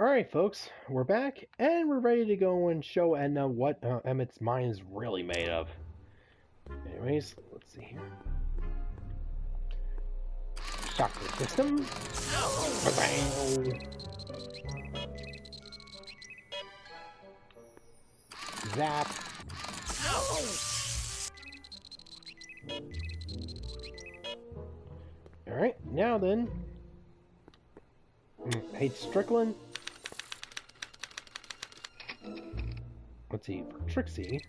Alright, folks, we're back, and we're ready to go and show Edna what Emmett's mind is really made of. Anyways, let's see here. Chakra system. Bang. Zap. Alright, now then. Hey, Strickland. Let's see, for Trixie.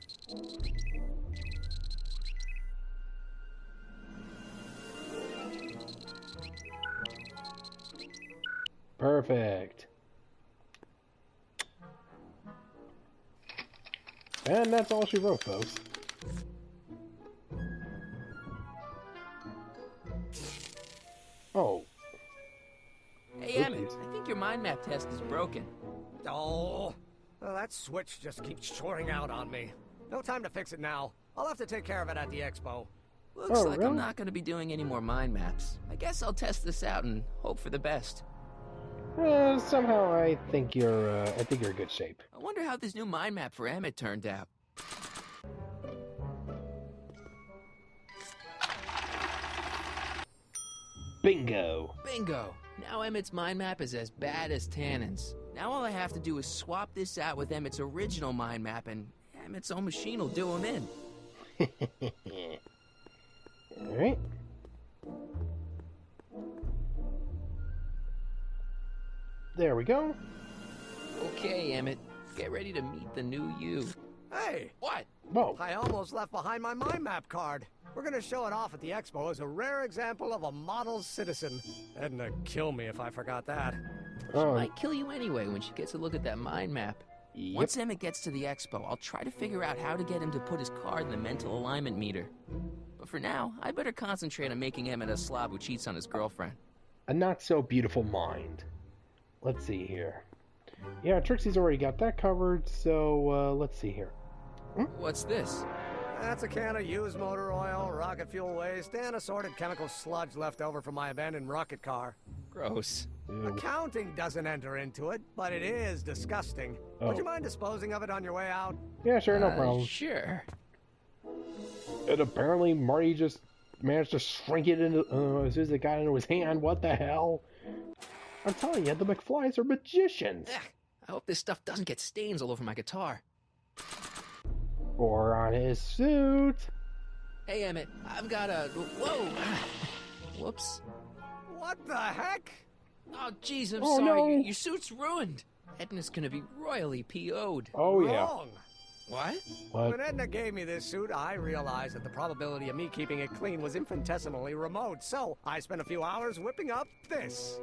Perfect. And that's all she wrote, folks. Oh. Hey, Emmett, I think your mind map test is broken. Oh, well, that switch just keeps shorting out on me. No time to fix it now. I'll have to take care of it at the expo. Looks like really? I'm not going to be doing any more mind maps. I guess I'll test this out and hope for the best. Somehow I think you're in good shape. I wonder how this new mind map for Emmett turned out. Bingo! Bingo! Now Emmett's mind map is as bad as Tannen's. Now all I have to do is swap this out with Emmett's original mind map, and Emmett's own machine will do him in. Alright. There we go. Okay, Emmett, get ready to meet the new you. Hey, What? Whoa. I almost left behind my mind map card. We're gonna show it off at the expo as a rare example of a model citizen. Edna kill me if I forgot that. She Oh, might kill you anyway when she gets a look at that mind map. yep. Once Emmett gets to the expo, I'll try to figure out how to get him to put his card in the mental alignment meter. But for now, I better concentrate on making Emmett a slob who cheats on his girlfriend. A not-so-beautiful mind. Let's see here. Yeah, Trixie's already got that covered, so let's see here. What's this? That's a can of used motor oil, rocket fuel waste, and assorted chemical sludge left over from my abandoned rocket car. Gross. Ew. Accounting doesn't enter into it, but it is disgusting. Oh. Would you mind disposing of it on your way out? Yeah, sure, no problem. Sure. And apparently Marty just managed to shrink it into, as soon as it got into his hand. What the hell? I'm telling you, the McFlys are magicians. Ugh, I hope this stuff doesn't get stains all over my guitar. Or on his suit. Hey, Emmett, I've got a... Whoa! Whoops. What the heck? Oh, jeez, I'm Oh, sorry. no. Your suit's ruined. Edna's gonna be royally PO'd. Oh, yeah. Wrong. What? What? When Edna gave me this suit, I realized that the probability of me keeping it clean was infinitesimally remote, so I spent a few hours whipping up this.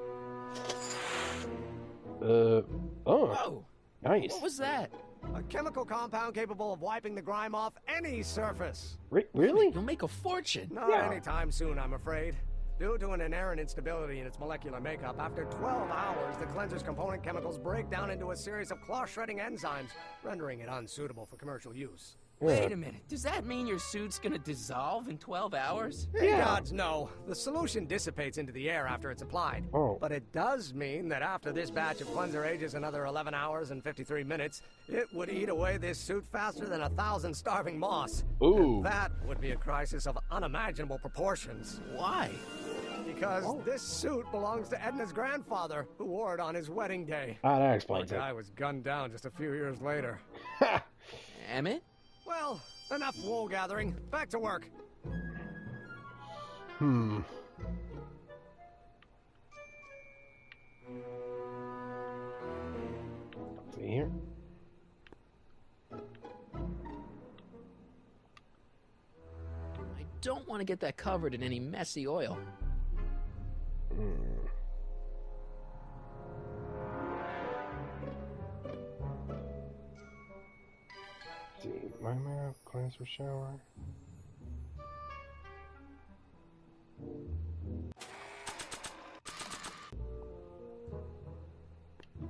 Oh, Whoa! nice. What was that? A chemical compound capable of wiping the grime off any surface. Really? You'll make a fortune. Not Yeah. anytime soon, I'm afraid. Due to an inherent instability in its molecular makeup, after 12 hours, the cleanser's component chemicals break down into a series of cloth-shredding enzymes, rendering it unsuitable for commercial use. Wait a minute. Does that mean your suit's gonna dissolve in 12 hours? In God's no. The solution dissipates into the air after it's applied. Oh. But it does mean that after this batch of cleanser ages another 11 hours and 53 minutes, it would eat away this suit faster than 1,000 starving moths. Ooh. And that would be a crisis of unimaginable proportions. Why? Because this suit belongs to Edna's grandfather, who wore it on his wedding day. Ah, that The explains it. guy was gunned down just a few years later. Emmett? Well, enough wool gathering. Back to work. Hmm. Let's see here. I don't want to get that covered in any messy oil. Let's see, my map, cleanser shower.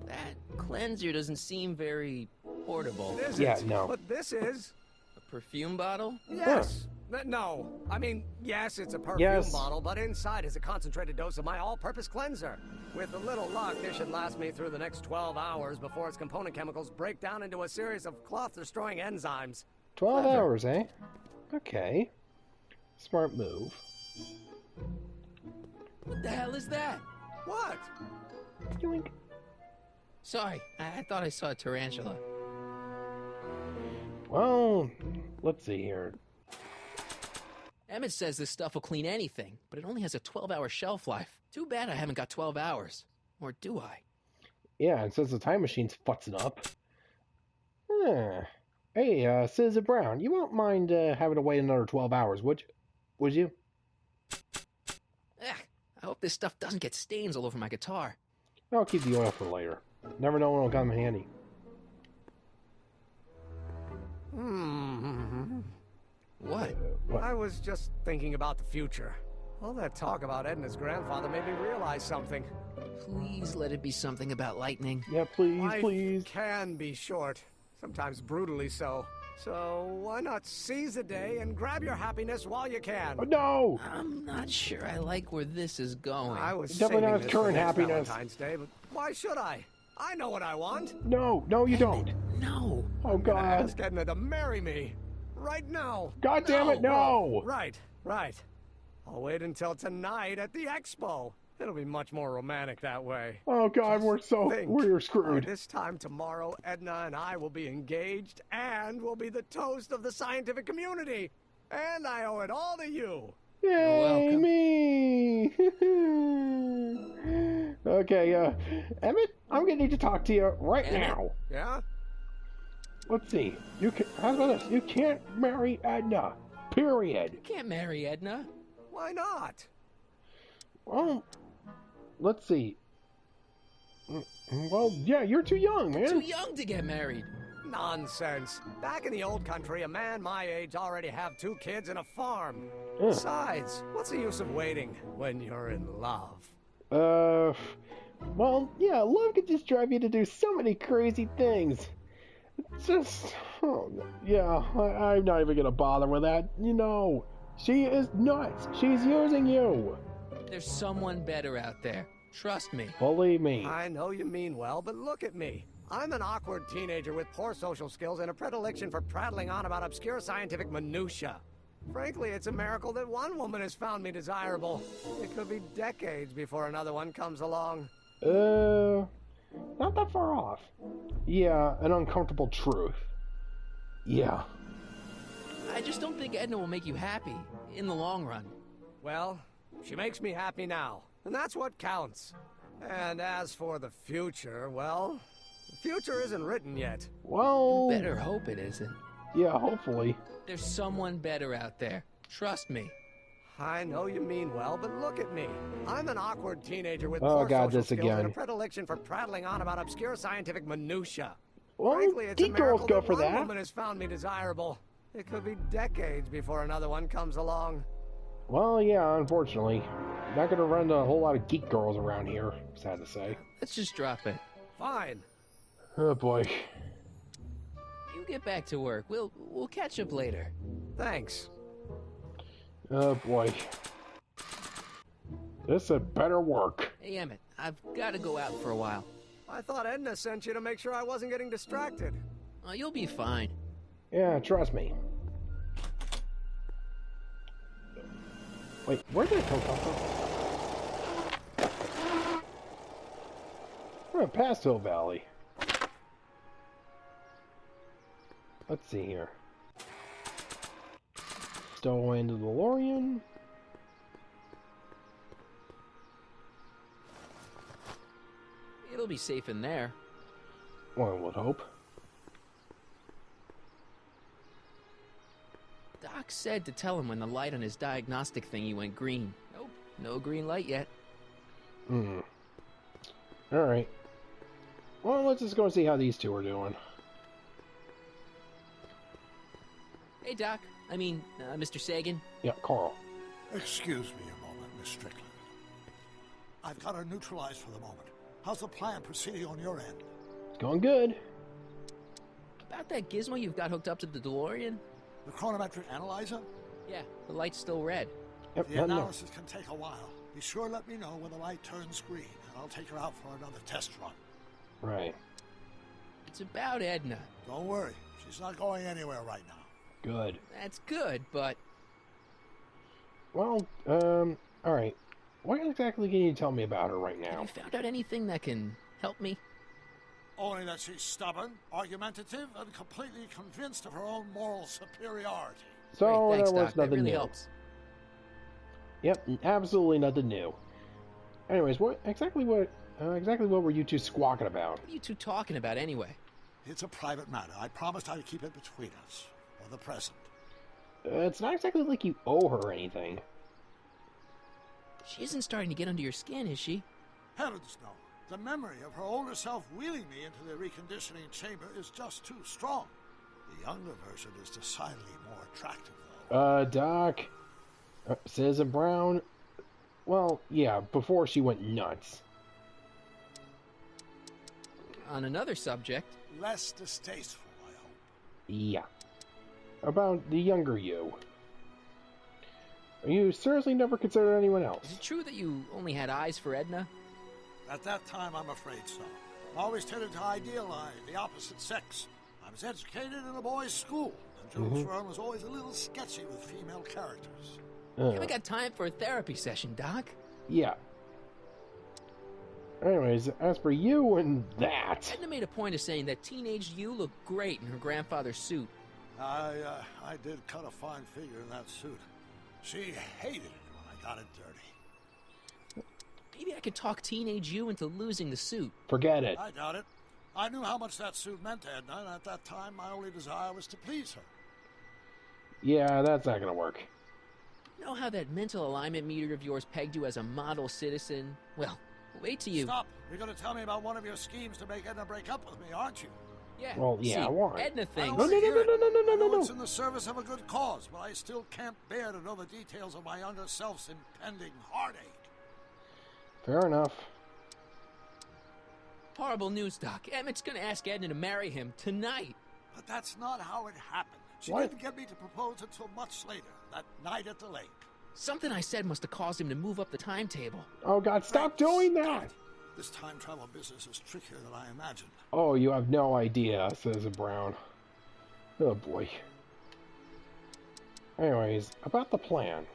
That cleanser doesn't seem very portable. This Yeah, is, no. But this is. A perfume bottle? Yes. No. I mean, yes, it's a perfume Yes. bottle, but inside is a concentrated dose of my all-purpose cleanser. With a little luck, this should last me through the next 12 hours before its component chemicals break down into a series of cloth-destroying enzymes. 12 Clever. hours, eh? Okay. Smart move. What the hell is that? What? Yoink. Sorry, I thought I saw a tarantula. Well, let's see here. Emmett says this stuff will clean anything, but it only has a 12-hour shelf life. Too bad I haven't got 12 hours. Or do I? Yeah, and since the time machine's futzing up. Hey, Citizen Brown, you won't mind having to wait another 12 hours, would you? Would you? Ugh, I hope this stuff doesn't get stains all over my guitar. I'll keep the oil for later. Never know when it'll come in handy. What? What? I was just thinking about the future. All that talk about Edna's grandfather made me realize something. Please let it be something about lightning. Yeah, please, Life please. can be short, sometimes brutally so. So why not seize the day and grab your happiness while you can? Oh, no! I'm not sure I like where this is going. I was Definitely saving not this current for next happiness. Valentine's Day, but why should I? I know what I want. No, no, you don't. No. Oh, I'm gonna God. ask Edna to marry me. Right now. God damn it, no! Right. I'll wait until tonight at the expo. It'll be much more romantic that way. Oh, God, we're By screwed. this time tomorrow, Edna and I will be engaged and will be the toast of the scientific community. And I owe it all to you. Yay, welcome. me! Okay, Emmett, I'm gonna need to talk to you right Emmett? now. Yeah? Let's see. How about this? You can't marry Edna. Period. Can't marry Edna. Why not? Well, let's see. Well, yeah, you're too young, man. Too young to get married. Nonsense. Back in the old country, a man my age already have 2 kids and a farm. Ugh. Besides, what's the use of waiting when you're in love? Well, yeah, love could just drive you to do so many crazy things. It's just, yeah, I'm not even gonna bother with that. You know, she is nuts. She's using you. There's someone better out there. Trust me. Believe me. I know you mean well, but look at me. I'm an awkward teenager with poor social skills and a predilection for prattling on about obscure scientific minutia. Frankly, it's a miracle that one woman has found me desirable. It could be decades before another one comes along. Not that far off. Yeah, an uncomfortable truth. Yeah. I just don't think Edna will make you happy in the long run. Well, she makes me happy now, and that's what counts. And as for the future, well, the future isn't written yet. Well, Better hope it isn't. yeah, hopefully. There's someone better out there. Trust me. I know you mean well, but look at me. I'm an awkward teenager with Oh, poor God, social this skills again. and a predilection for prattling on about obscure scientific minutia. Well, Frankly, it's a geek girls miracle go that for one that. woman has found me desirable. It could be decades before another one comes along. Well, yeah, unfortunately. Not gonna run a whole lot of geek girls around here, sad to say. Let's just drop it. Fine. Oh, boy. You get back to work. We'll catch up later. Thanks. Oh, boy. This had better work. Hey, Emmett, I've got to go out for a while. I thought Edna sent you to make sure I wasn't getting distracted. Oh, you'll be fine. Yeah, trust me. Wait, where did that come from? We're in Pasto Valley. Let's see here. Stow away into the DeLorean. It'll be safe in there. One would hope. Doc said to tell him when the light on his diagnostic thingy went green. Nope, no green light yet. Alright. Well, let's just go and see how these two are doing. Hey, Doc. I mean, Mr. Sagan. Yeah, Carl. Excuse me a moment, Miss Strickland. I've got her neutralized for the moment. How's the plan proceeding on your end? It's going good. About that gizmo you've got hooked up to the DeLorean? The chronometric analyzer? Yeah, the light's still red. Yep, The nothing there. analysis can take a while. Be sure to let me know when the light turns green, and I'll take her out for another test run. Right. It's about Edna. Don't worry, she's not going anywhere right now. Good. That's good, but Well, alright. What exactly can you tell me about her right have now? you found out anything that can help me? Only that she's stubborn, argumentative, and completely convinced of her own moral superiority. So, Great, thanks, there was Doc. That nothing really new. helps. Yep, absolutely nothing new. Anyways, what exactly what were you two squawking about? What are you two talking about anyway? It's a private matter. I promised I'd keep it between us, for the present. It's not exactly like you owe her anything. She isn't starting to get under your skin, is she? Heavens no. The memory of her older self wheeling me into the reconditioning chamber is just too strong. The younger version is decidedly more attractive, though. Doc, Citizen Brown, well, yeah, before she went nuts. On another subject, Less distasteful, I hope. Yeah. About the younger you. You seriously never considered anyone is else? it true that you only had eyes for Edna? At that time, I'm afraid so. I always tended to idealize the opposite sex. I was educated in a boys' school, and Joe's firm was always a little sketchy with female characters. Haven't got time for a therapy session, Doc. Yeah. Anyways, as for you and that... Edna made a point of saying that teenage you looked great in her grandfather's suit. I did cut a fine figure in that suit. She hated it when I got it dirty. Maybe I could talk teenage you into losing the suit. Forget it. I doubt it. I knew how much that suit meant to Edna, and at that time, my only desire was to please her. Yeah, that's not gonna work. You know how that mental alignment meter of yours pegged you as a model citizen? Well, wait till you... Stop! You're going to tell me about one of your schemes to make Edna break up with me, aren't you? Yeah, Well, yeah, see, why? Edna I thinks... don't No, wanna hear it. no, I know no. it's in the service of a good cause, but I still can't bear to know the details of my younger self's impending heartache. Fair enough. Horrible news, Doc. Emmett's gonna ask Edna to marry him tonight. But that's not how it happened. She What? didn't get me to propose until much later, that night at the lake. Something I said must have caused him to move up the timetable. Oh god, stop doing that! This time travel business is trickier than I imagined. Oh, you have no idea, Citizen Brown. Oh boy. Anyways, about the plan.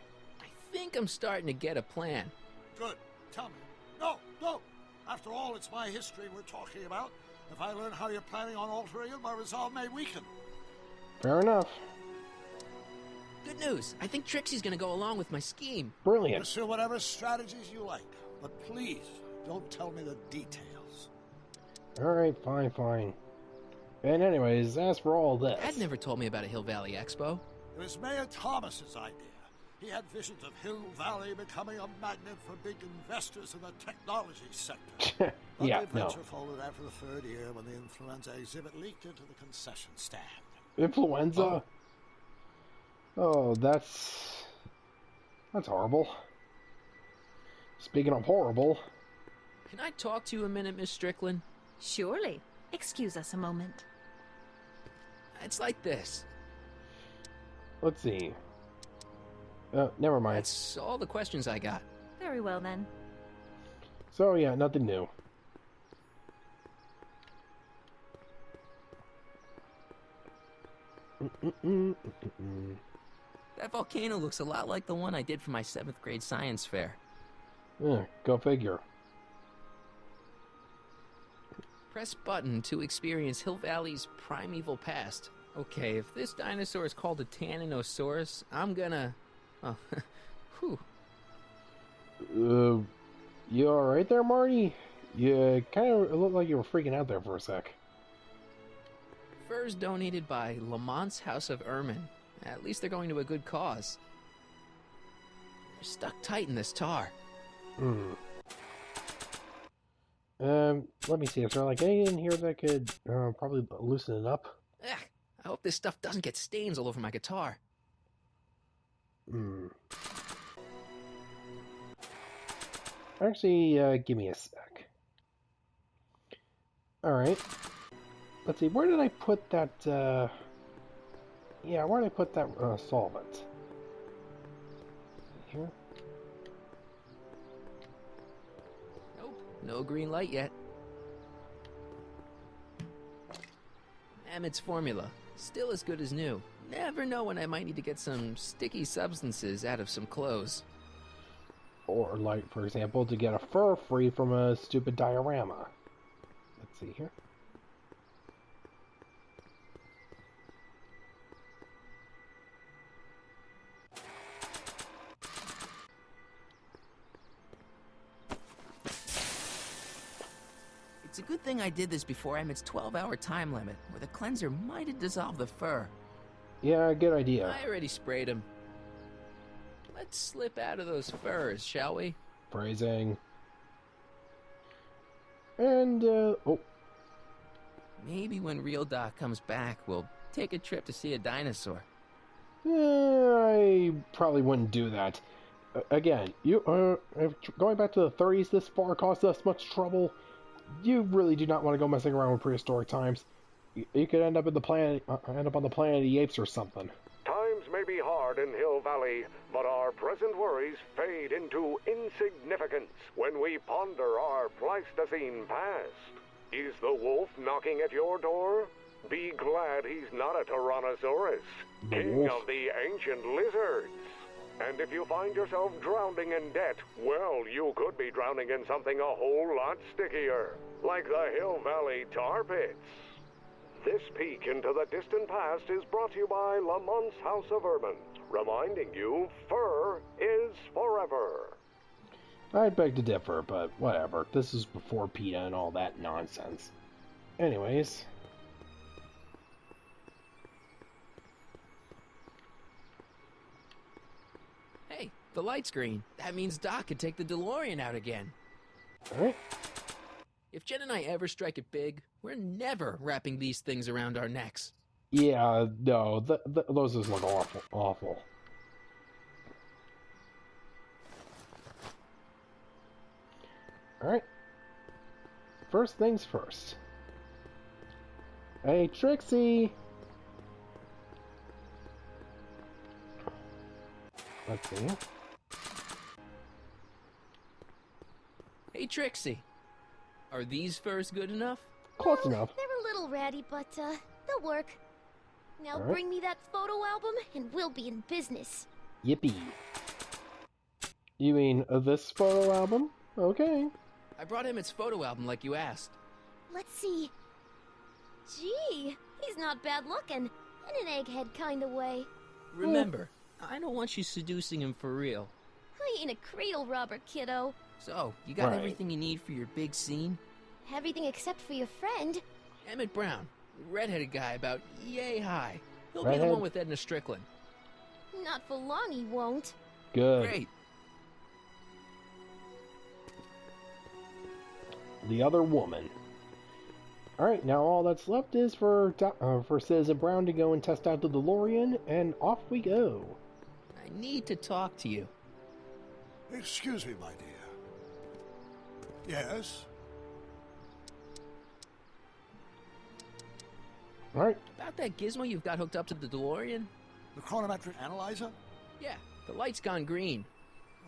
I think I'm starting to get a plan. Good. Tell me. No, no. After all, it's my history we're talking about. If I learn how you're planning on altering it, my resolve may weaken. Fair enough. Good news. I think Trixie's gonna go along with my scheme. Brilliant. Pursue whatever strategies you like, but please don't tell me the details. Alright, fine. And anyways, as for all this... Dad never told me about a Hill Valley Expo. It was Mayor Thomas's idea. He had visions of Hill Valley becoming a magnet for big investors in the technology sector. But Yeah, the no. venture folded after the third year when the influenza exhibit leaked into the concession stand. Influenza? Oh, that's horrible. Speaking of horrible... Can I talk to you a minute, Miss Strickland? Surely. Excuse us a moment. It's like this. Let's see. Never mind. That's all the questions I got. Very well then. So yeah, nothing new. That volcano looks a lot like the one I did for my 7th grade science fair. Go figure. Press button to experience Hill Valley's primeval past. Okay, if this dinosaur is called a Tanninosaurus, I'm gonna... Oh, whew. You alright there, Marty? You kind of looked like you were freaking out there for a sec. Furs donated by Lamont's House of Ermine. At least they're going to a good cause. They're stuck tight in this tar. Let me see. Is there like anything in here that could probably loosen it up? Ugh, I hope this stuff doesn't get stains all over my guitar. Actually, give me a sec. Alright. Let's see, where did I put that, yeah, where did I put that solvent? No green light yet. Emmett's formula. Still as good as new. Never know when I might need to get some sticky substances out of some clothes. Or, like, for example, to get a fur free from a stupid diorama. Let's see here. It's a good thing I did this before Emmett's 12-hour time limit, or the cleanser might have dissolved the fur. Yeah, good idea. I already sprayed him. Let's slip out of those furs, shall we? Phrasing. And, oh. Maybe when Real Doc comes back, we'll take a trip to see a dinosaur. I probably wouldn't do that. Again, if going back to the 30s this far caused us much trouble, you really do not want to go messing around with prehistoric times. You could end up on the planet of the apes or something. Times may be hard in Hill Valley, but our present worries fade into insignificance when we ponder our Pleistocene past. Is the wolf knocking at your door? Be glad he's not a Tyrannosaurus, king of the ancient lizards. And if you find yourself drowning in debt, well, you could be drowning in something a whole lot stickier, like the Hill Valley tar pits. This peek into the distant past is brought to you by Lamont's House of Urban, reminding you fur is forever. I'd beg to differ, but whatever. This is before PETA and all that nonsense. Anyways. Hey, the light's green. That means Doc could take the DeLorean out again. Alright. If Jen and I ever strike it big, we're never wrapping these things around our necks. Yeah, no, those just look awful. Alright. First things first. Hey, Trixie! Let's see. Hey, Trixie. Are these furs good enough? Close enough. They're a little ratty, but they'll work. Now Alright. bring me that photo album and we'll be in business. Yippee. You mean this photo album? Okay. I brought him its photo album like you asked. Let's see. Gee, he's not bad looking. In an egghead kind of way. Remember, I don't want you seducing him for real. I ain't a cradle robber, kiddo. So, you got Right. everything you need for your big scene? Everything except for your friend. Emmett Brown, redheaded guy about yay high. He'll be Redhead? the one with Edna Strickland. Not for long, he won't. Good. Great. The other woman. Alright, now all that's left is for Citizen Brown to go and test out the DeLorean, and off we go. I need to talk to you. Excuse me, my dear. Yes? Alright, About that gizmo you've got hooked up to the DeLorean? The chronometric analyzer? Yeah, the light's gone green.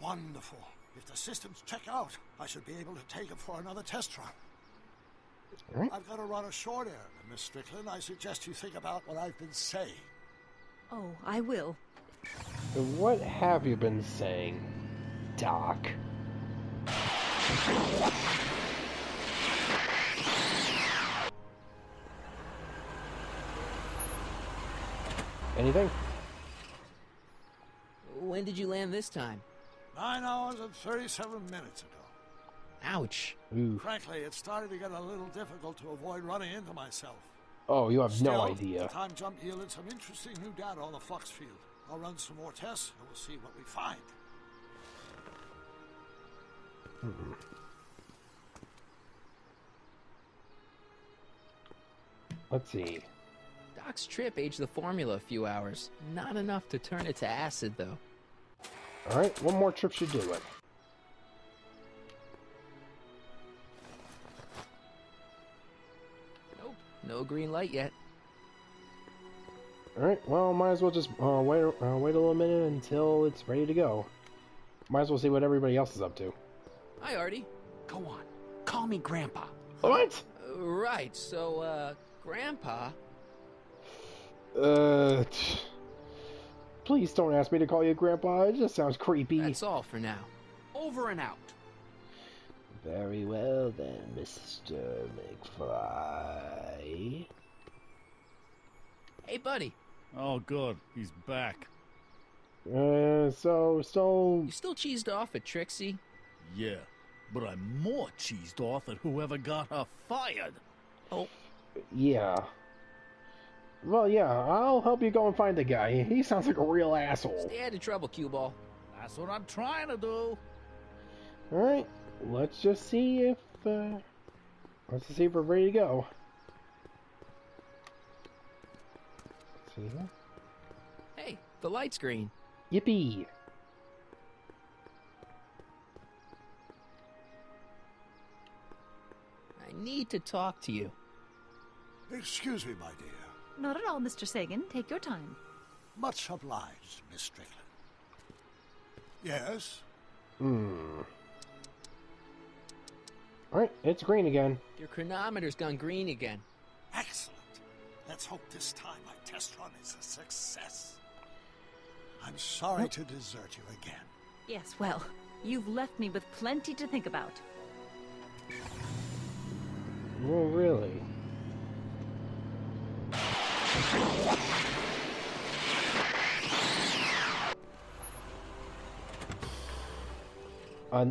Wonderful. If the systems check out, I should be able to take it for another test run. alright. I've got to run a short errand, Miss Strickland. I suggest you think about what I've been saying. Oh, I will. What have you been saying, Doc? Anything? When did you land this time? 9 hours and 37 minutes ago. Ouch. Ooh. Frankly, it started to get a little difficult to avoid running into myself. Oh, you have Still, no idea. the time jump yielded some interesting new data on the flux field. I'll run some more tests, and we'll see what we find. Let's see. Doc's trip aged the formula a few hours. Not enough to turn it to acid, though. Alright, one more trip should do it. Nope, no green light yet. Alright, well, might as well just wait a little minute until it's ready to go. Might as well see what everybody else is up to. Hi, Artie. Go on. call me Grandpa. What? Right, so, Grandpa... Please don't ask me to call you Grandpa. It just sounds creepy. That's all for now. Over and out. Very well then, Mr. McFly. Hey, buddy. Oh, good. He's back. You still cheesed off at Trixie? Yeah, but I'm more cheesed off at whoever got her fired. Oh. Yeah. Well, yeah, I'll help you go and find the guy. He sounds like a real asshole. Stay out of trouble, cue ball. That's what I'm trying to do. Alright, let's just see if, we're ready to go. Let's see here. Hey, the light's green. Yippee! I need to talk to you. Excuse me, my dear. Not at all, Mr. Sagan. Take your time. Much obliged, Miss Strickland. Yes? Alright, it's green again. Your chronometer's gone green again. Excellent. Let's hope this time my test run is a success. I'm sorry to desert you again. Yes, well, you've left me with plenty to think about. Oh, really?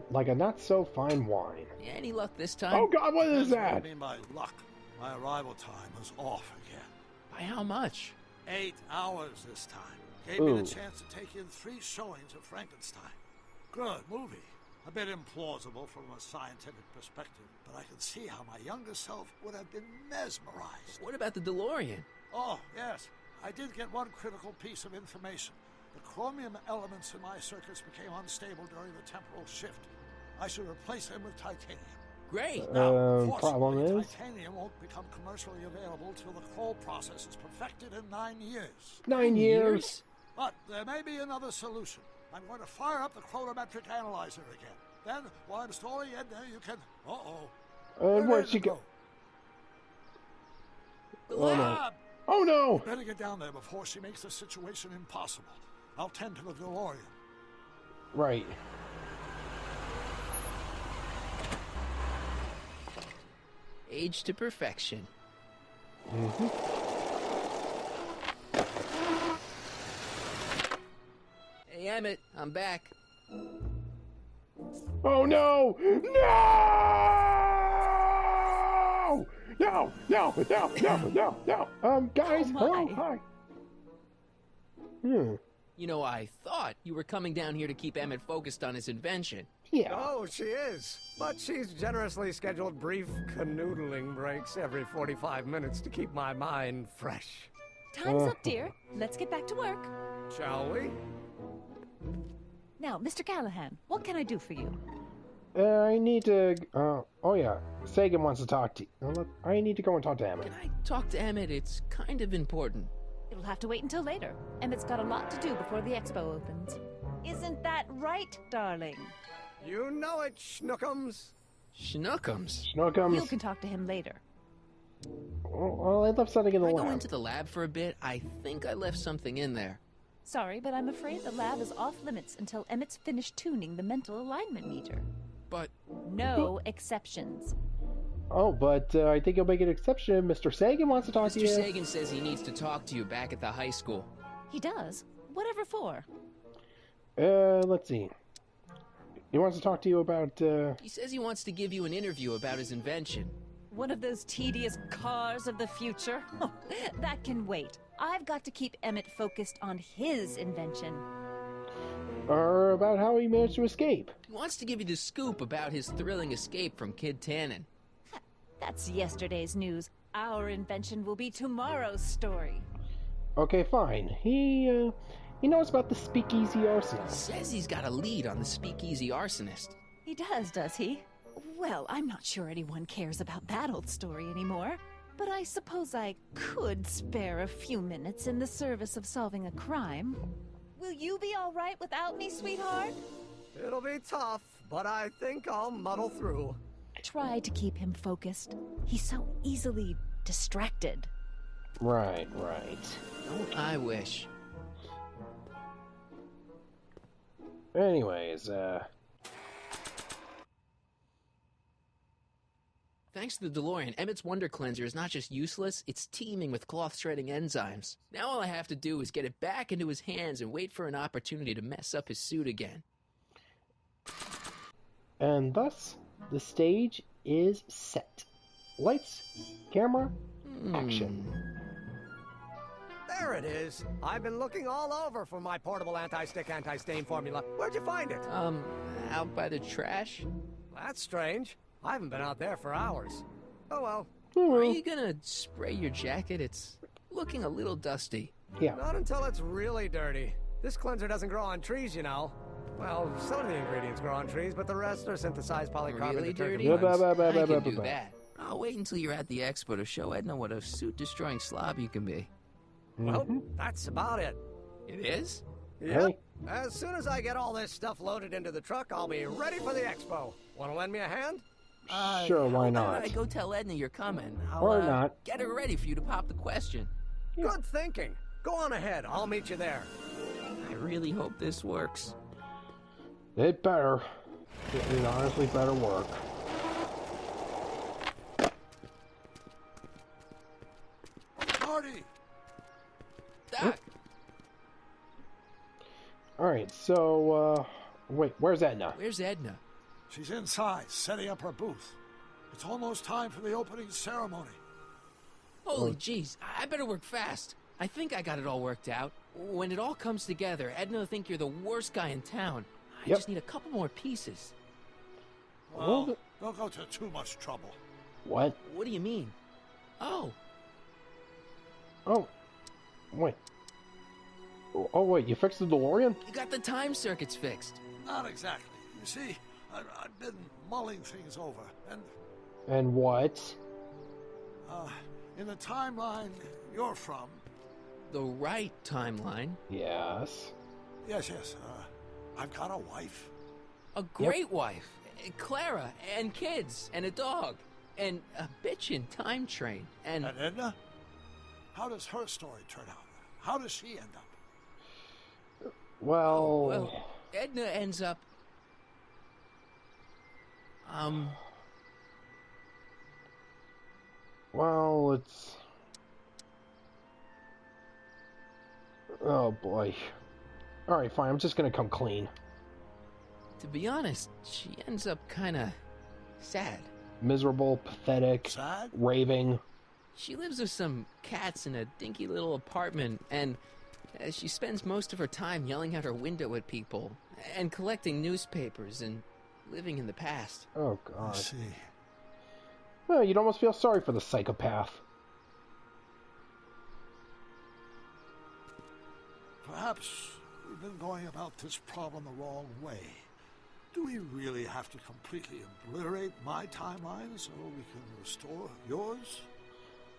Like a not-so-fine wine. Any luck this time? Oh God, what is that? What do you mean by luck? My arrival time was off again. By how much? 8 hours this time. Gave me the chance to take in 3 showings of Frankenstein. Good movie. A bit implausible from a scientific perspective, but I can see how my younger self would have been mesmerized. What about the DeLorean? Oh, yes. I did get one critical piece of information. The chromium elements in my circuits became unstable during the temporal shift. I should replace them with titanium. Great. Now, problem unfortunately, is? titanium won't become commercially available till the Kroll process is perfected in 9 years. 9 years? But there may be another solution. I'm going to fire up the chronometric analyzer again. Then, while I'm storing in there, you can... Where'd she go? The Oh lab. no. Oh no! Better get down there before she makes the situation impossible. I'll tend to the DeLorean. Right. Age to perfection. Hey, Emmett, I'm back. Oh no! No! No! Guys, Oh, hello, my. hi. You know, I thought you were coming down here to keep Emmett focused on his invention. Yeah. Oh, she is. But she's generously scheduled brief canoodling breaks every 45 minutes to keep my mind fresh. Time's up, dear. Let's get back to work. Shall we? Now, Mr. Callahan, what can I do for you? I need to. Oh yeah. Sagan wants to talk to you. I need to go and talk to Emmett. Can I talk to Emmett? It's kind of important. It'll have to wait until later. Emmett's got a lot to do before the expo opens. Isn't that right, darling? You know it, Schnookums. Schnookums. You Snookums. can talk to him later. Well, I left something in the Can I go lab. into the lab for a bit? I think I left something in there. Sorry, but I'm afraid the lab is off limits until Emmett's finished tuning the mental alignment meter. But No exceptions. Oh, but I think you'll make an exception. Mr. Sagan wants to talk to Mr. you. Sagan says he needs to talk to you back at the high school. He does? Whatever for? Let's see. He wants to talk to you about, He says he wants to give you an interview about his invention. One of those tedious cars of the future? That can wait. I've got to keep Emmett focused on his invention. or about how he managed to escape. He wants to give you the scoop about his thrilling escape from Kid Tannen. That's yesterday's news. Our invention will be tomorrow's story. Okay, fine. He knows about the speakeasy arsonist. Says he's got a lead on the speakeasy arsonist. He does he? Well, I'm not sure anyone cares about that old story anymore. But I suppose I could spare a few minutes in the service of solving a crime. Will you be all right without me, sweetheart? It'll be tough, but I think I'll muddle through. try to keep him focused. He's so easily distracted. Right, right. I wish. Anyways, Thanks to the DeLorean, Emmett's Wonder Cleanser is not just useless, it's teeming with cloth-shredding enzymes. Now all I have to do is get it back into his hands and wait for an opportunity to mess up his suit again. and thus, the stage is set. Lights, camera, action. There it is. I've been looking all over for my portable anti-stick, anti-stain formula. Where'd you find it? Out by the trash? That's strange. I haven't been out there for hours. Oh well. Are you gonna spray your jacket? It's looking a little dusty. Yeah. Not until it's really dirty. This cleanser doesn't grow on trees, you know. Well, some of the ingredients grow on trees, but the rest are synthesized polycarbonate Really dirty? detergent ones. I can do that. I'll wait until you're at the expo to show Edna what a suit-destroying slob you can be. Well, that's about it. It is? Yep. Really? As soon as I get all this stuff loaded into the truck, I'll be ready for the expo. Want to lend me a hand? Sure, why Why not? don't I go tell Edna you're coming? I'll, Or not. Get her ready for you to pop the question. Good thinking. Go on ahead. I'll meet you there. I really hope this works. It better. It honestly better work. Marty! Doc! Alright, so, wait, where's Edna? Where's Edna? She's inside, setting up her booth. It's almost time for the opening ceremony. Holy jeez, I better work fast. I think I got it all worked out. When it all comes together, Edna will think you're the worst guy in town. I Yep. just need a couple more pieces. Well, don't go to too much trouble. What? What do you mean? Oh, Oh, wait. Oh, wait, you fixed the DeLorean? you got the time circuits fixed. Not exactly. You see, I've been mulling things over, and And what? in the timeline you're from, The right timeline. Yes. yes, I've got a wife. A great wife. Clara, and kids, and a dog, and a bitchin' time train, and... And Edna? How does her story turn out? How does she end up? Well, Edna ends up... Well, it's... Oh, boy. Alright, fine, I'm just gonna come clean. To be honest, she ends up kinda... sad. Miserable, pathetic, Sad? raving. She lives with some cats in a dinky little apartment, and she spends most of her time yelling out her window at people, and collecting newspapers, and living in the past. Oh, I God. see. Well, you'd almost feel sorry for the psychopath. Perhaps we've been going about this problem the wrong way. Do we really have to completely obliterate my timeline so we can restore yours?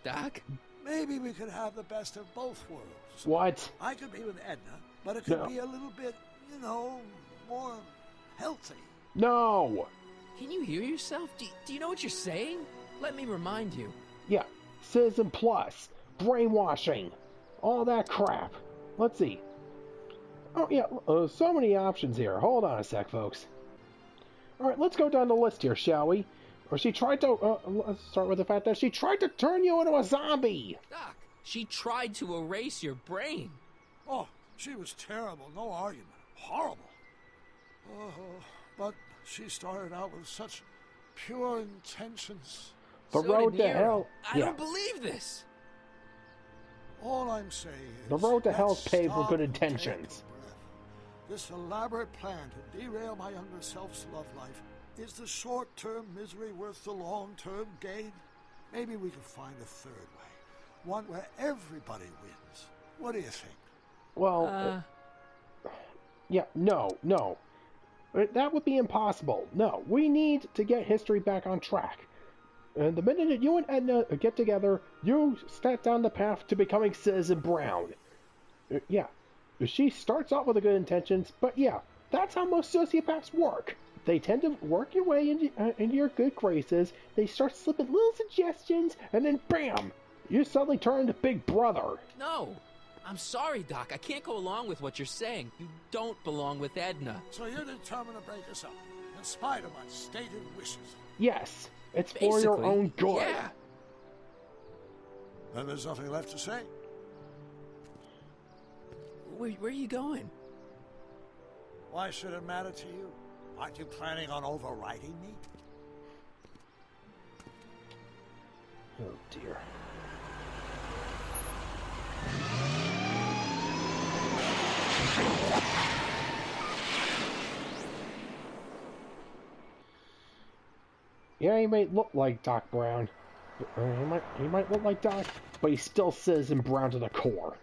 Doc? Maybe we could have the best of both worlds. What? I could be with Edna, but it could No. be a little bit, more healthy. No! Can you hear yourself? Do you know what you're saying? Let me remind you. Yeah, Citizen Plus, brainwashing, all that crap. Let's see. Oh, yeah, so many options here. Hold on a sec, folks. Alright, let's go down the list here, shall we? Or she tried to, let's start with the fact that she tried to turn you into a zombie! Doc, she tried to erase your brain. Oh, she was terrible, no argument. Horrible. Oh, but she started out with such pure intentions. The So road did to Nero. hell... I Yeah, don't believe this. All I'm saying is... the road to let's hell's paved with stop good and take a intentions. breath. This elaborate plan to derail my younger self's love life, is the short-term misery worth the long-term gain? Maybe we could find a third way. One where everybody wins. What do you think? Well, yeah, no. That would be impossible. No, we need to get history back on track. And the minute that you and Edna get together, you start down the path to becoming Citizen Brown. Yeah, she starts out with the good intentions, but yeah, that's how most sociopaths work. They tend to work your way into your good graces. They start slipping little suggestions, and then bam! You suddenly turn into Big Brother. No! I'm sorry, Doc. I can't go along with what you're saying. You don't belong with Edna. So you're determined to break us up, in spite of my stated wishes. Yes, it's for your Basically, own good. Yeah. Then there's nothing left to say. Where are you going? Why should it matter to you? Aren't you planning on overriding me? Oh, dear. Yeah, he might look like Doc Brown. He might look like Doc, but he still Citizen Brown to the core.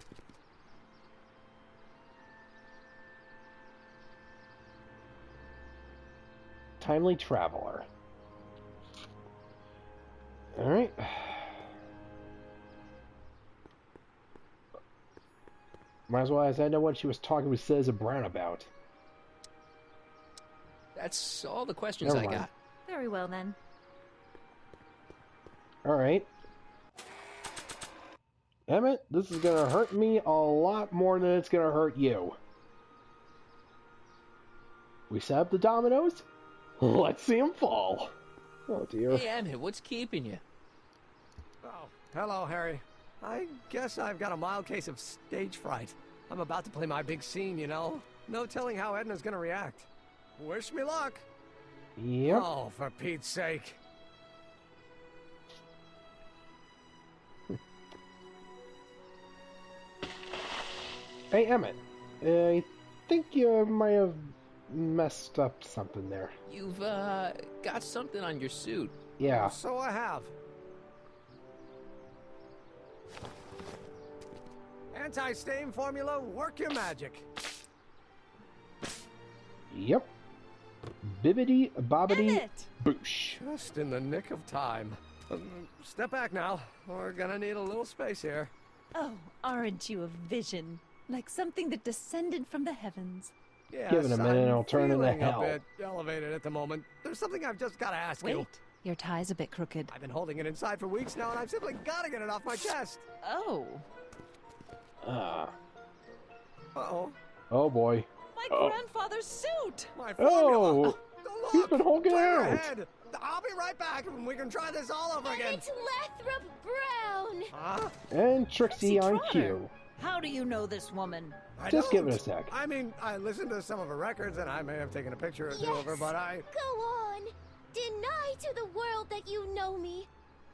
Timely Traveler. Alright. Might as well, as I know what she was talking with Citizen Brown about. That's all the questions Never I mind. got. Very well, then. Alright. Emmett, this is gonna hurt me a lot more than it's gonna hurt you. We set up the dominoes? Let's see them fall. Oh dear. Hey, Emmett, what's keeping you? Oh, hello, Harry. I guess I've got a mild case of stage fright. I'm about to play my big scene, you know? No telling how Edna's gonna react. Wish me luck. Yep. Oh, for Pete's sake. Hey, Emmett. I think you might have messed up something there. You've, got something on your suit. Yeah. So I have. Anti-stain formula, work your magic. Yep. Bibbidi bobbidi Emmett! boosh. Just in the nick of time. Step back now. We're gonna need a little space here. Oh, aren't you a vision? Like something that descended from the heavens. Yes, Give it a minute and it'll turn into feeling hell. a bit elevated at the moment. There's something I've just got to ask you. Wait, your tie's a bit crooked. I've been holding it inside for weeks now, and I've simply got to get it off my chest. Oh, Uh-oh. Oh boy. my Oh. grandfather's suit! My formula. Oh! Look, He's been hulking clear out. ahead. I'll be right back, and we can try this all over And again. it's Lathrop Brown! Huh? And Trixie on Trotter. cue. How do you know this woman? I Just give it don't. a sec. I mean, I listened to some of her records, and I may have taken a picture or two of her, Yes. but I... Go on. Deny to the world that you know me.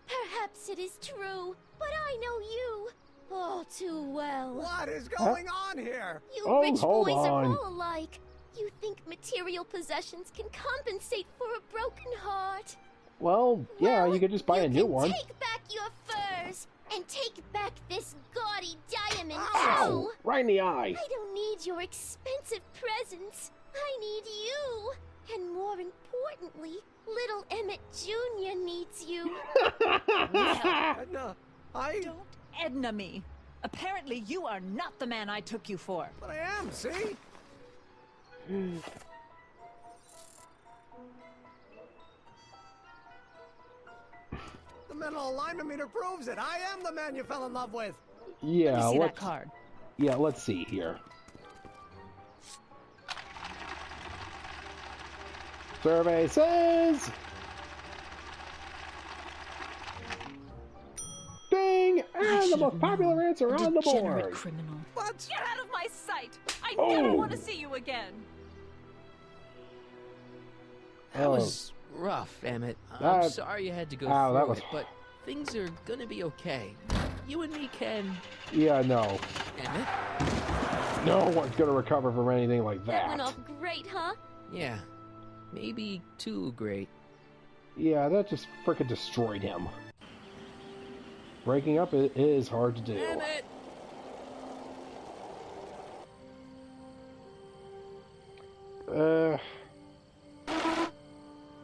Perhaps it is true, but I know you all too well. What is going on here? You Oh, rich hold boys are on. all alike. You think material possessions can compensate for a broken heart. Well, yeah, Well, you could just buy you a new can one. Take back your furs and take back this gaudy diamond Ow! too. Right in the eye. I don't need your expensive presents. I need you. And more importantly, little Emmett Jr. needs you. No, I... Don't Edna me. Apparently you are not the man I took you for. But I am, see? The mental alignment meter proves it. I am the man you fell in love with. Yeah, Let me see that let's card. yeah, let's see here. Survey says ding! I And the should most have popular known. answer A on the degenerate board. criminal. What? Get out of my sight! I Oh. never want to see you again. That Oh. was rough, Emmett. I'm That- sorry you had to go Ow, that through was- it, but things are gonna be okay. You and me can... Yeah, no. Emmett? No one's gonna recover from anything like That went that. off great, huh? Yeah. Maybe too great. Yeah, that just frickin' destroyed him. Breaking up it is hard to do. Emmett!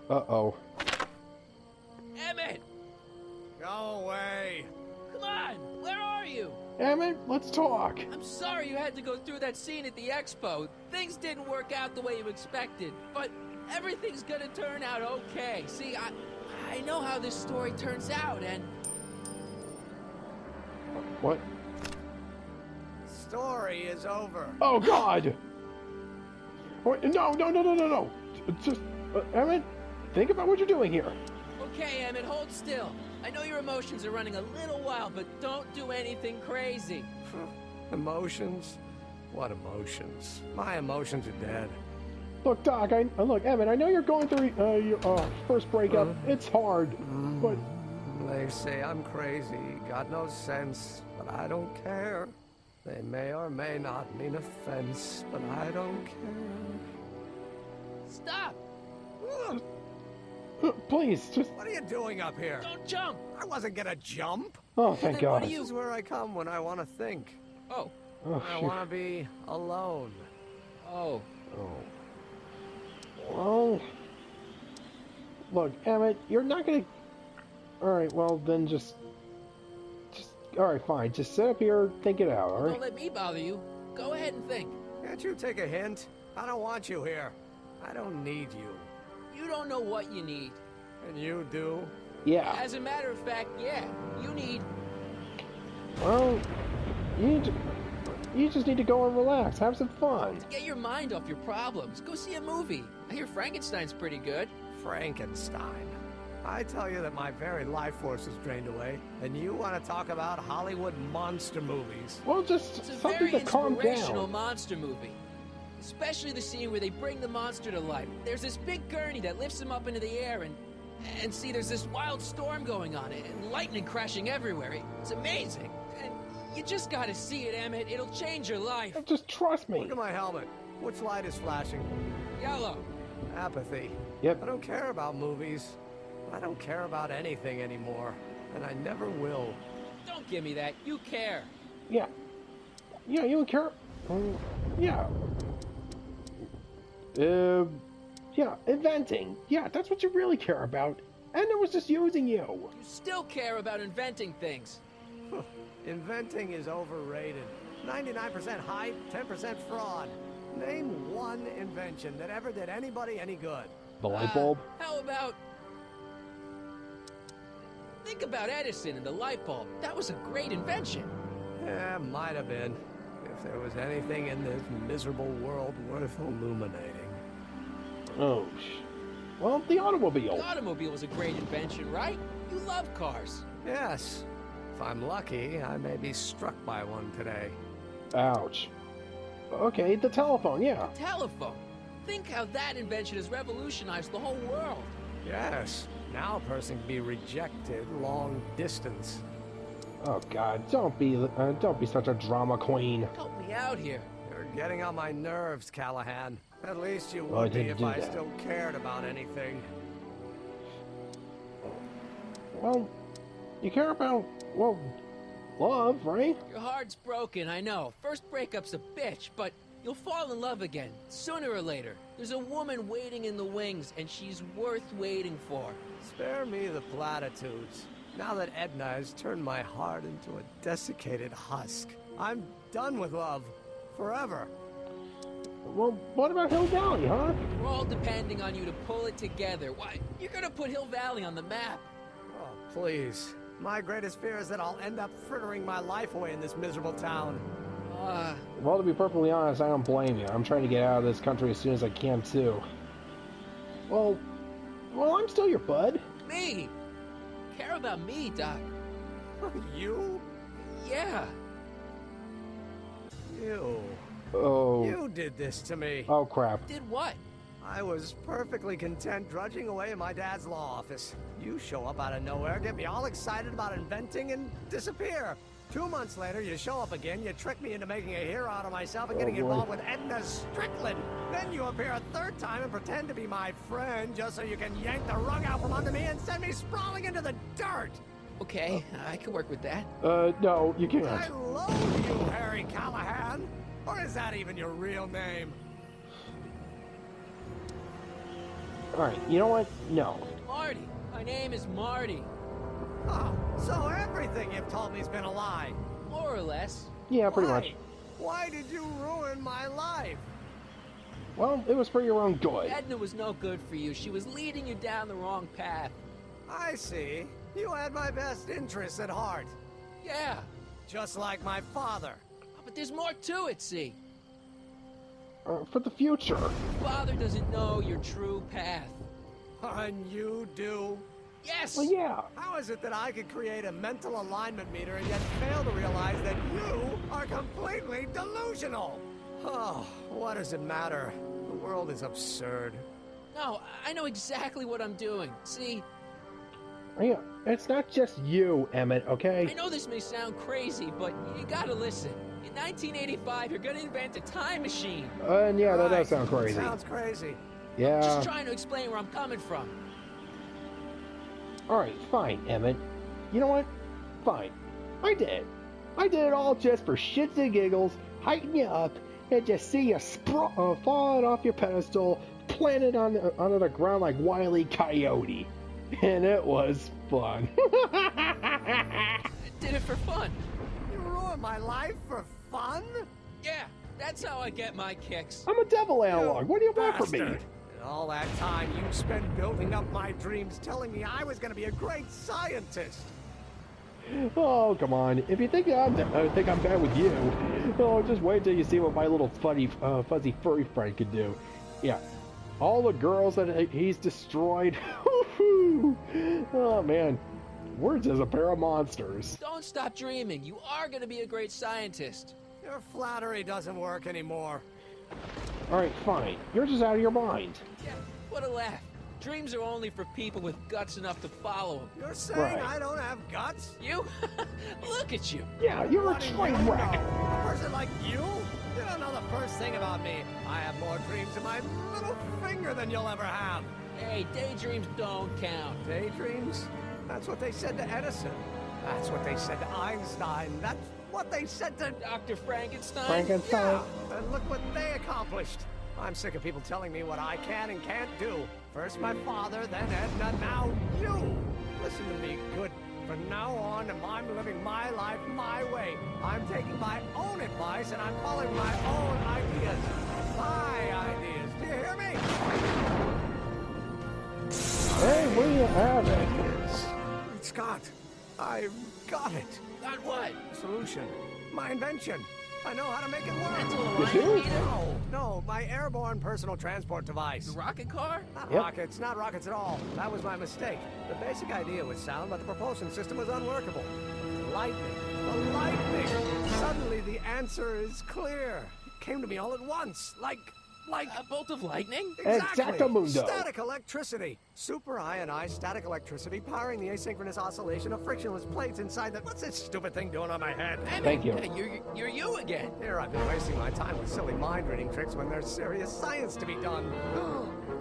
Uh-oh. Emmett! Go away. Come on! Where are you? Emmett, let's talk. I'm sorry you had to go through that scene at the expo. Things didn't work out the way you expected, but Everything's gonna turn out okay. See, I know how this story turns out, and... What? Story is over. Oh, God! Wait, no. Just, Emmett, think about what you're doing here. Okay, Emmett, hold still. I know your emotions are running a little wild, but don't do anything crazy. Emotions? What emotions? My emotions are dead. Look, Doc, look, Emmett, I know you're going through your first breakup. It's hard, but... They say I'm crazy, got no sense, but I don't care. They may or may not mean offense, but I don't care. Stop! Please, just... What are you doing up here? Don't jump! I wasn't gonna jump. Oh, thank God. This is where I come when I want to think. Oh. I want to be alone. Oh. Well... Look, Emmett, you're not gonna... Alright, well, then just... Alright, fine. Just sit up here, think it out, alright? Don't let me bother you. Go ahead and think. Can't you take a hint? I don't want you here. I don't need you. You don't know what you need. And you do? Yeah. As a matter of fact, yeah. You need... Well, you just need to go and relax. Have some fun. Get your mind off your problems. Go see a movie. I hear Frankenstein's pretty good. Frankenstein. I tell you that my very life force is drained away, and you want to talk about Hollywood monster movies. Well, just It's a something very to calm inspirational down. monster movie. Especially the scene where they bring the monster to life. There's this big gurney that lifts him up into the air, and see, there's this wild storm going on, and lightning crashing everywhere. It's amazing. And you just gotta see it, Emmett. It'll change your life. Just trust me. Look at my helmet. Which light is flashing? Yellow. Apathy. Yep. I don't care about movies. I don't care about anything anymore, and I never will. Don't give me that. You care. Yeah. Yeah, you don't care. Yeah. Yeah, inventing. Yeah, that's what you really care about. And it was just using you. You still care about inventing things. Inventing is overrated. 99% hype, 10% fraud. Name one invention that ever did anybody any good. The light bulb? How about... Think about Edison and the light bulb. That was a great invention. Yeah, might have been. If there was anything in this miserable world worth illuminating. Oh, well, the automobile. The automobile was a great invention, right? You love cars. Yes. If I'm lucky, I may be struck by one today. Ouch. Okay, the telephone, yeah. Telephone. Think how that invention has revolutionized the whole world. Yes. Now a person can be rejected long distance. Oh God, don't be such a drama queen. Help me out here. You're getting on my nerves, Callahan. At least you Well, I would be didn't if do I that. still cared about anything. Well, you care about, well, love, right? Your heart's broken, I know. First breakup's a bitch, but you'll fall in love again, sooner or later. There's a woman waiting in the wings, and she's worth waiting for. Spare me the platitudes. Now that Edna has turned my heart into a desiccated husk, I'm done with love. Forever. Well, what about Hill Valley, huh? We're all depending on you to pull it together. Why, you're gonna put Hill Valley on the map. Oh, please. My greatest fear is that I'll end up frittering my life away in this miserable town. Well, to be perfectly honest, I don't blame you. I'm trying to get out of this country as soon as I can, too. Well, I'm still your bud. Me? Care about me, Doc. You? Yeah. You. Oh. You did this to me. Oh, crap. Did what? I was perfectly content drudging away in my dad's law office. You show up out of nowhere, get me all excited about inventing, and disappear. 2 months later, you show up again, you trick me into making a hero out of myself and getting boy. involved with Edna Strickland. Then you appear a third time and pretend to be my friend just so you can yank the rug out from under me and send me sprawling into the dirt. Okay, I can work with that. No, you I can't. loathe you, Harry Callahan. Or is that even your real name? Alright, you know what? No. Marty. My name is Marty. Oh, so everything you've told me's been a lie. More or less. Yeah, pretty Why? much. Why did you ruin my life? Well, it was for your own good. Edna was no good for you. She was leading you down the wrong path. I see. You had my best interests at heart. Yeah. Just like my father. Oh, but there's more to it, see? For the future. Father doesn't know your true path. And you do? Yes! Well, yeah. How is it that I could create a mental alignment meter and yet fail to realize that you are completely delusional? Oh, what does it matter? The world is absurd. No, I know exactly what I'm doing. See, Yeah, it's not just you, Emmett, okay? I know this may sound crazy, but you gotta listen. In 1985, you're gonna invent a time machine. And yeah, that does Right. sound crazy. Sounds crazy. Yeah. Just trying to explain where I'm coming from. Alright, fine, Emmett. You know what? Fine. I did it. I did it all just for shits and giggles, heighten you up, and just see you falling off your pedestal, planted onto the ground like Wile E. Coyote. And it was fun. I did it for fun. You ruined my life for fun? Yeah, that's how I get my kicks. I'm a devil analog. What do you want from me? Bastard. And all that time you spent building up my dreams, telling me I was going to be a great scientist. Oh, come on. If you think I'm bad with you, oh, just wait till you see what my little fuzzy furry friend can do. Yeah, all the girls that he's destroyed. Oh, man. We're just a pair of monsters. Don't stop dreaming. You are gonna be a great scientist. Your flattery doesn't work anymore. Alright, fine. You're just out of your mind. Yeah, what a laugh. Dreams are only for people with guts enough to follow them. You're saying Right. I don't have guts? You? Look at you. Yeah, you're a What do you train know? wreck. A person like you? You don't know the first thing about me. I have more dreams in my little finger than you'll ever have. Hey, daydreams don't count. Daydreams? That's what they said to Edison. That's what they said to Einstein. That's what they said to... Dr. Frankenstein? Frankenstein. Yeah, and look what they accomplished. I'm sick of people telling me what I can and can't do. First my father, then Edna, now you. Listen to me, good. From now on, I'm living my life my way. I'm taking my own advice and I'm following my own ideas. My ideas. Do you hear me? Hey, what do you have it? Scott, I've got it. Got what? Solution. My invention. I know how to make it work. Mental You alignment do? meter? No, my airborne personal transport device. The rocket car? Not Yep. rockets, not rockets at all. That was my mistake. The basic idea was sound, but the propulsion system was unworkable. Lightning. The lightning. Suddenly the answer is clear. It came to me all at once. Like... A bolt of lightning? Exactly. Exactamundo. Static electricity. Super ionized static electricity powering the asynchronous oscillation of frictionless plates inside the... What's this stupid thing doing on my head? Thank you. You're you again. Here I've been wasting my time with silly mind-reading tricks when there's serious science to be done.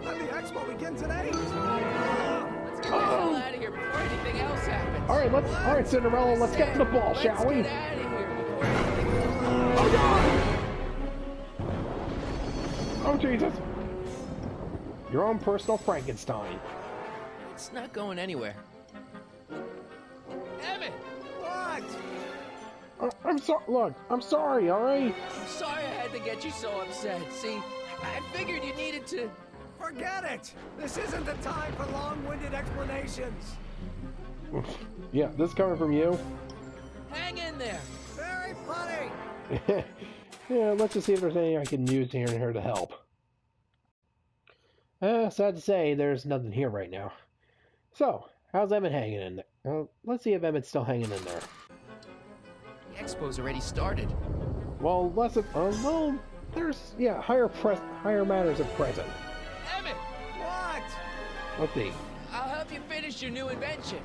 And the expo begins at 8. Let's get the hell out of here before anything else happens. Alright, Cinderella, let's get to the ball, shall we? Let's get out of here before anything... Oh, God! Oh, Jesus! Your own personal Frankenstein. It's not going anywhere. Emmett! What? I'm sorry. Look, I'm sorry. All right. I'm sorry I had to get you so upset. See, I figured you needed to... Forget it! This isn't the time for long-winded explanations. Yeah, this coming from you. Hang in there. Very funny! Yeah, let's just see if there's anything I can use here to help. Sad to say, there's nothing here right now. So, how's Emmett hanging in there? Let's see if Emmett's still hanging in there. The expo's already started. Well, there's higher matters at present. Emmett! What? Let's see. I'll help you finish your new invention.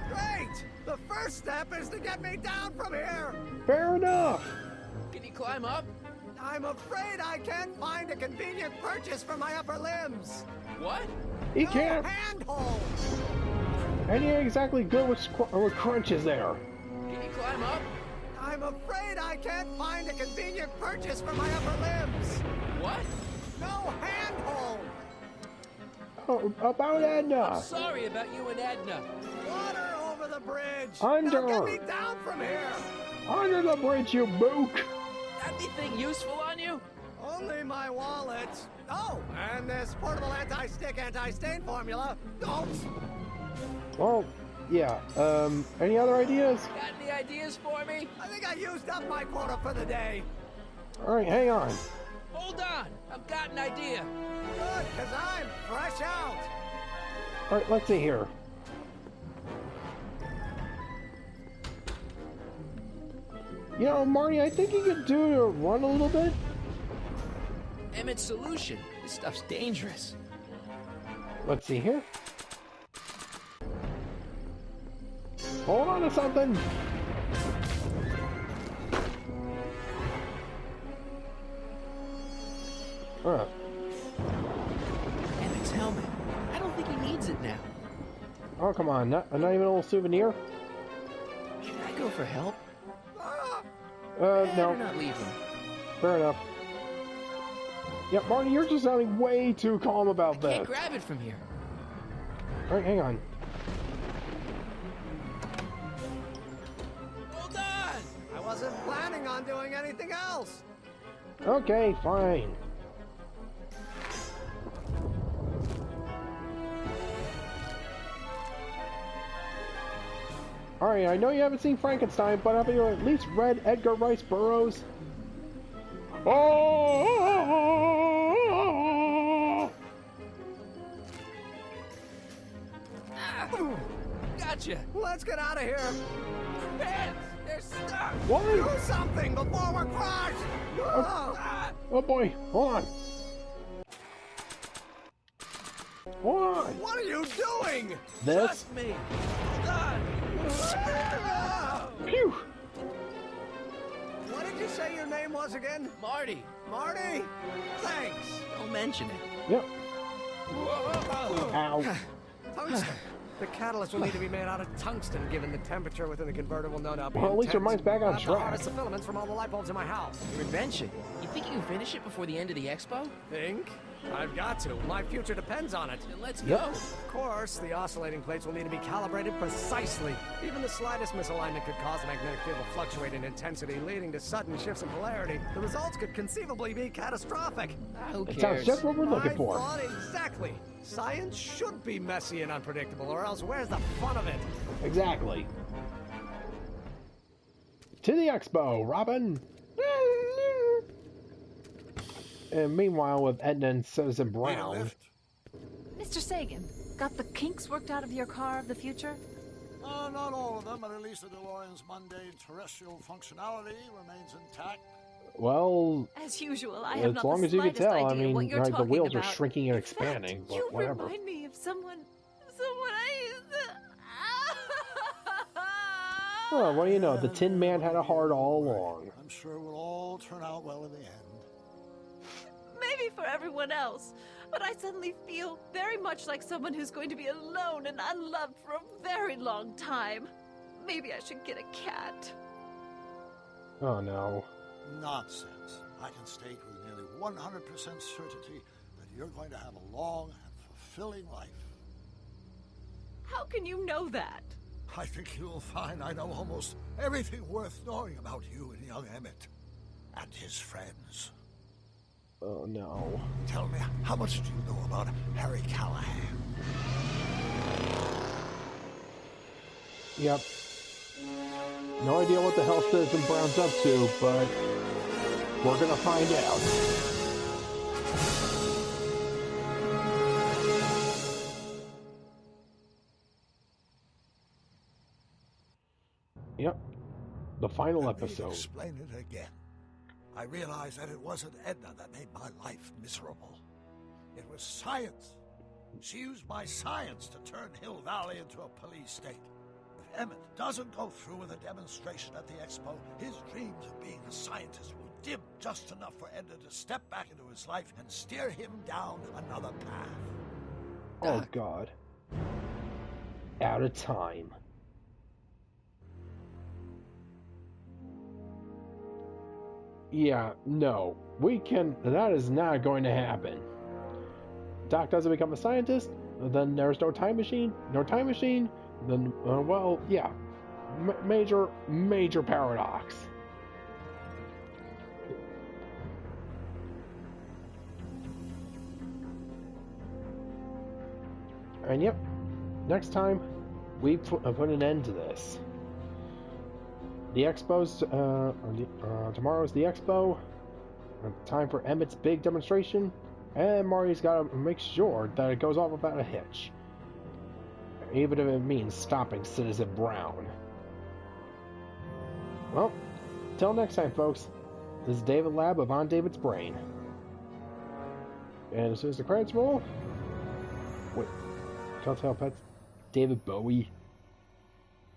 Great! The first step is to get me down from here! Fair enough. Can you climb up? I'm afraid I can't find a convenient purchase for my upper limbs. What? He No can't. handhold! And he ain't exactly good with crunches there. Can you climb up? I'm afraid I can't find a convenient purchase for my upper limbs. What? No handhold! Oh, about Edna. Sorry about you and Edna. Water over the bridge! Under. Now get me down from here! Under the bridge, you mook. Anything useful on you? Only my wallet. Oh, and this portable anti-stick, anti-stain formula. Don't. Well, yeah. Any other ideas? Got any ideas for me? I think I used up my quota for the day. All right, hang on. Hold on, I've got an idea. Good, because I'm fresh out. All right, let's see here. You know, Marty, I think you could do to run a little bit. Emmett's solution. This stuff's dangerous. Let's see here. Hold on to something. Emmett's helmet. I don't think he needs it now. Oh, come on. Not even a little souvenir? Should I go for help? No. Better not leave him. Fair enough. Yeah, Marty, you're just sounding way too calm about that. Can't grab it from here. Alright, hang on. Hold on! I wasn't planning on doing anything else. Okay, fine. Alright, I know you haven't seen Frankenstein, but have you at least read Edgar Rice Burroughs? Oh! Gotcha! Let's get out of here. Pants! They're stuck! What? Do something before we're crushed. Oh boy, hold on. Hold on. What are you doing? This? Trust me! Done! Phew! What did you say your name was again? Marty! Marty? Thanks. Don't mention it. Yep. Whoa. Ow. Tungsten. The catalyst will need to be made out of tungsten, given the temperature within the converter will no doubt be Well, at least your intense. mind's back on I'll have to track. harvest the filaments from all the light bulbs in my house. Your invention. You think you can finish it before the end of the expo? Think? I've got to. My future depends on it. Then let's Yep. go. Of course, the oscillating plates will need to be calibrated precisely. Even the slightest misalignment could cause the magnetic field to fluctuate in intensity, leading to sudden shifts in polarity. The results could conceivably be catastrophic. Who It cares? sounds just what we're looking I for. thought exactly. Science should be messy and unpredictable, or else where's the fun of it? Exactly. To the expo, Robin. And meanwhile, with Edna and Citizen Need a Brown. lift? Mr. Sagan, got the kinks worked out of your car of the future? Not all of them, but at least the DeLorean's mundane terrestrial functionality remains intact. Well, As usual, I have as not long the as you can slightest tell, I idea mean, what you're right, the talking wheels are about. shrinking and In fact, expanding, but you whatever. remind me of someone I used to... Well, what do you know? The Tin Man had a heart all along. I'm sure we'll all turn out well in the end. Maybe for everyone else, but I suddenly feel very much like someone who's going to be alone and unloved for a very long time. Maybe I should get a cat. Oh no. Nonsense. I can state with nearly 100% certainty that you're going to have a long and fulfilling life. How can you know that? I think you'll find I know almost everything worth knowing about you and young Emmett and his friends. Oh no. Tell me, how much do you know about Harry Callahan? Yep. No idea what the hell Citizen Brown's up to, but we're gonna find out. Yep. The final Let me episode. explain it again. I realized that it wasn't Edna that made my life miserable. It was science. She used my science to turn Hill Valley into a police state. If Emmett doesn't go through with a demonstration at the expo, his dreams of being a scientist will dim just enough for Edna to step back into his life and steer him down another path. Oh god. Out of time. Yeah, no. That is not going to happen. Doc doesn't become a scientist, then there's no time machine. No time machine, then, well, yeah. Major paradox. And yep, next time we put an end to this. The expo's tomorrow's the expo. Time for Emmett's big demonstration, and Marty's got to make sure that it goes off without a hitch, even if it means stopping Citizen Brown. Well, till next time, folks. This is David Lab of On David's Brain. And as soon as the credits roll, wait, Telltale Pets, David Bowie.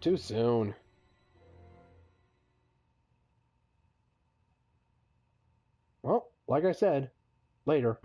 Too soon. Well, like I said, later.